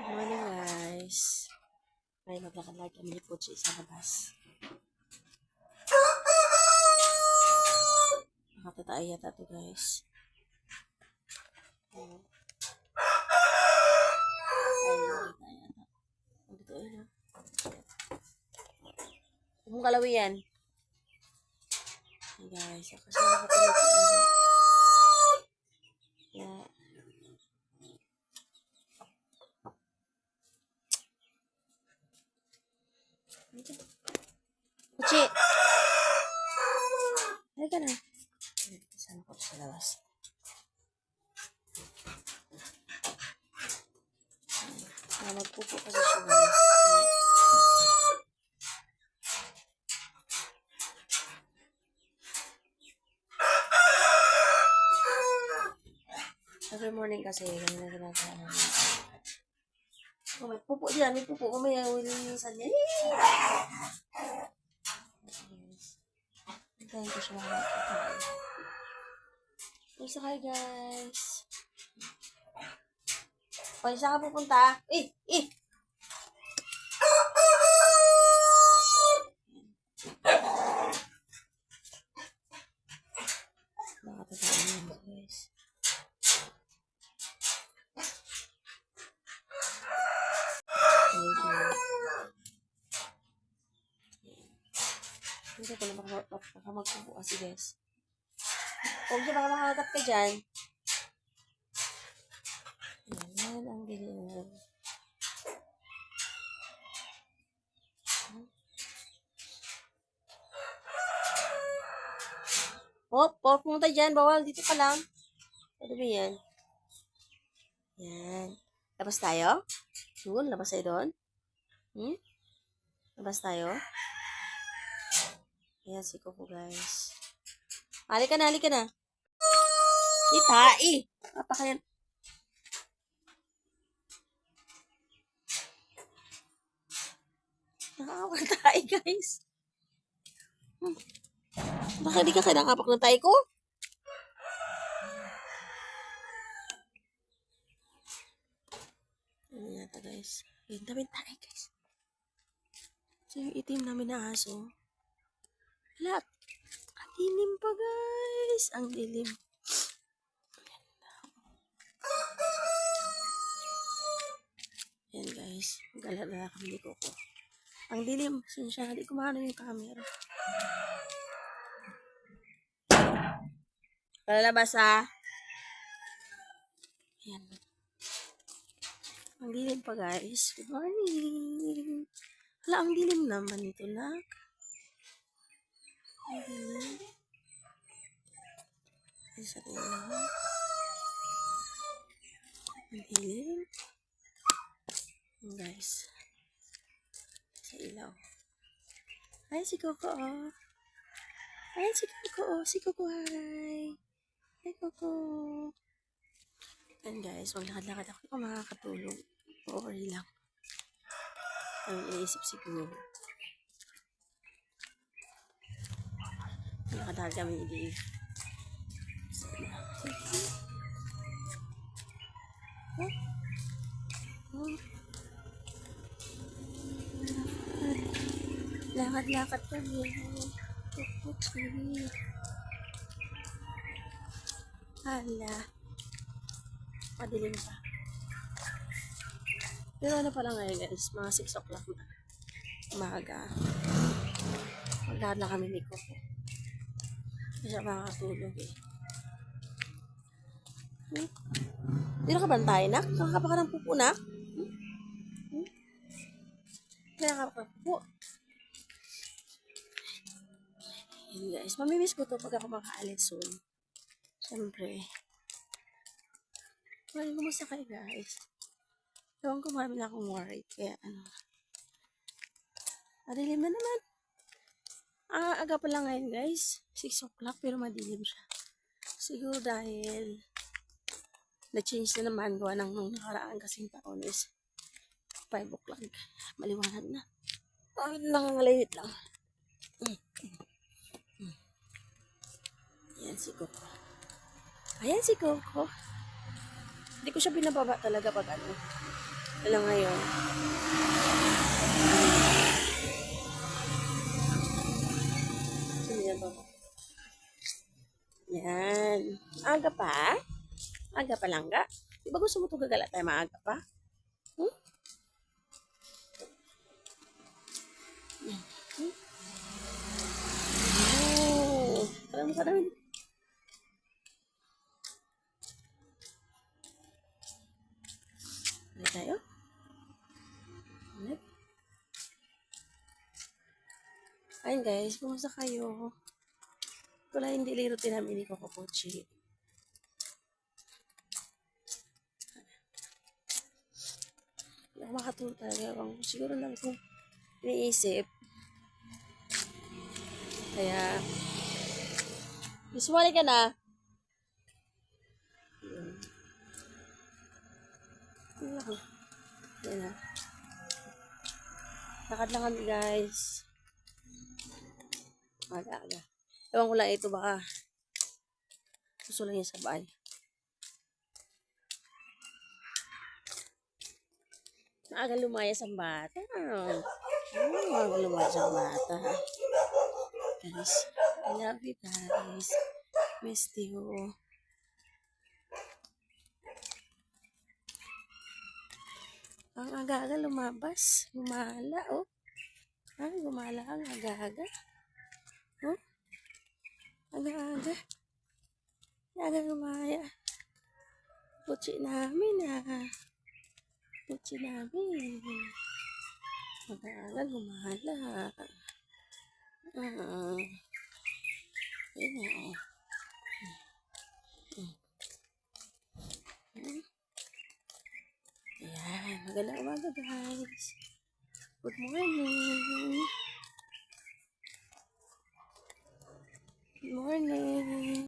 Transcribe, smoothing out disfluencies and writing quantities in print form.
Morning guys. Ay, maglakad-lakad kami ni Puchi sa labas. Nakatataay yata to guys. Ay, nakita yata. Dito ay na. Huwag mong galawi yan. Ay guys, ako siya nakatulog sa ano. Yeah. Puchi! Halika na. Saan po sa labas? Magpupo kasi siya guys. Every morning kasi, ganun na ginagawa namin. Oh, may pupo dyan, may pupo. Mamaya, wilinisan niya. Hintayin ko siya makakakain. Sakay guys. O, saan ka pupunta? Nakatatawa naman guys. Hindi ko na baka magpupo kasi guys. Huwag siya baka makagat ka dyan. Yan ang ganyan. Hop, pumunta dyan. Bawal. Dito ka lang. Ano ba yan? Yan. Labas tayo? Doon? Labas tayo doon? Labas tayo? Ayan si Coco guys. Halika na, halika na. Itai! Napakayan. Nakakapak ng tae guys. Bakit di ka kinakapak ng tae ko? Ano yata guys. Yung daming tae guys. So yung itim namin na aso. Wala. Ang dilim pa guys. Ang dilim. Yan guys. Galala kami ni Coco. Ang dilim. Siya. Hindi kumano yung camera. Palalabas ha. Yan. Ang dilim pa guys. Good morning. Wala, ang dilim naman ito nak. Ang dilim. Isa rin lang. Ang dilim. Guys. Sa ilaw. Ayan si Coco oh. Ayan si Coco oh. Si Coco hi. Hi Coco. And guys, maglakad-lakad ako kung makakatulog. Worry lang. Ang iniisip siguro. Nakadahal kami ni Dave. Lakad-lakad kami. Hala. Padilim pa. Pero ano pala ngayon guys, mga 6 o'clock na. Umaga. Maglakad na kami ni Coco. Hindi siya makakatulog eh. Hindi na ka bantay nak? Kakapa ka ng pupo nak? Kaya ka ng pupo. Yan guys, mamimiss ko to pag ako makaalis soon. Siyempre. Well, kumusta kayo guys? Ewan ko marami na akong worry. Kaya ano. Madilim na naman. Aga pa lang ngayon guys. 6 o'clock pero madilim siya. Siguro dahil na-change na naman gawa ng nung nakaraan kasing taon is 5 o'clock. Maliwanag na. Nangangalayit lang. Ayan si Coco. Ayan si Coco. Hindi ko siya binababa talaga pag ano. Wala ngayon. Sino yan ba? Yan. Aga pa? Aga pa lang ga? Di ba gusto mo ito gagala tayo maaga pa? Hmm? Oh, parang parang. Ano tayo? Ulit. Ayun guys, kumusta kayo? Ito lang yung daily routine namin ni Coco Pochi. Hindi ako makatulog talaga. Siguro lang kung iniisip. Kaya, sumali ka na. Yun lang. Yan na. Lakad lang kami guys. Aga-aga. Ewan ko lang ito baka gusto lang yung sabay. Maaga lumayas ang bata. Maaga lumayas ang bata. Guys, I love you guys. Miss you. Ang aga-aga lumabas. Gumala, oh. Gumala ang aga-aga. Oh. Aga-aga. Aga gumaya. Putsi namin, Putsi namin. Aga-aga gumala. Yun nga, oh. Ayan, magandang umaga guys. Good morning. Good morning.